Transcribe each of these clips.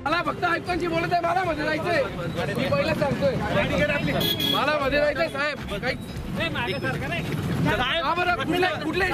मला फक्त आयुक्तांची बोलत आहे, मला मध्ये जायचंय, मी पहिलं सांगतोय मला मध्ये जायचंय साहेब. काही कुठले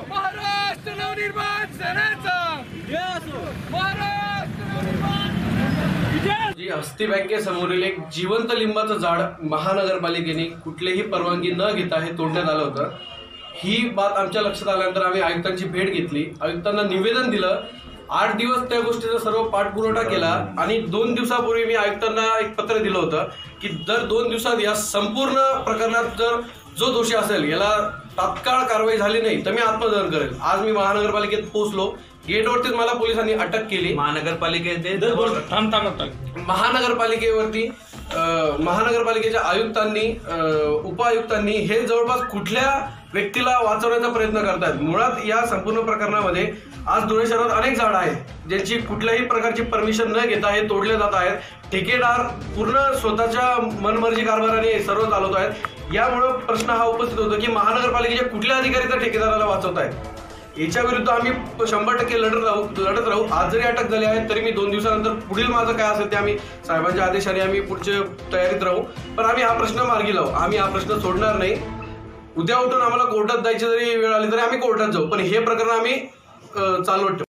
महाराष्ट्र नवनिर्माण सेनेचा जी हस्ती बँकेसमोरील एक जिवंत लिंबाचं झाड महानगरपालिकेने कुठलीही परवानगी न घेता हे तोडण्यात आलं होतं. ही बात आमच्या लक्षात आल्यानंतर आम्ही आयुक्तांची भेट घेतली, आयुक्तांना निवेदन दिलं. 8 दिवस त्या गोष्टीचा सर्व पाठपुरावा केला आणि 2 दिवसापूर्वी मी आयुक्तांना एक पत्र दिलं होतं की जर 2 दिवसात या संपूर्ण प्रकरणात जर जो दोषी असेल याला तात्काळ कारवाई झाली नाही तर मी आत्मदहन करेल. आज मी महानगरपालिकेत पोहोचलो, गेटवरतीच मला पोलिसांनी अटक केली. महानगरपालिकेच्या आयुक्तांनी उपायुक्तांनी हे जवळपास कुठल्या व्यक्तीला वाचवण्याचा प्रयत्न करतात. मुळात या संपूर्ण प्रकरणामध्ये आज धुळे शहरात अनेक झाडं आहेत ज्यांची कुठल्याही प्रकारची परमिशन न घेता हे तोडले जात आहेत. ठेकेदार पूर्ण स्वतःच्या मनमर्जी कारभाराने सर्व चालवत आहेत. यामुळे प्रश्न हा उपस्थित होतो की महानगरपालिकेच्या कुठल्या अधिकारी त्या ठेकेदाराला वाचवत आहेत. याच्या विरुद्ध आम्ही 100% लढत राहू. आज जरी अटक झाली आहे तरी मी 2 दिवसानंतर पुढील माझं काय असेल ते आम्ही साहेबांच्या आदेशाने आम्ही पुढच्या तयारीत राहू. पण आम्ही हा प्रश्न मार्गी लावू, आम्ही हा प्रश्न सोडणार नाही. उद्या उठून आम्हाला कोर्टात जायची जरी वेळ आली तरी आम्ही कोर्टात जाऊ, पण हे प्रकरण आम्ही चालवत ठेवू.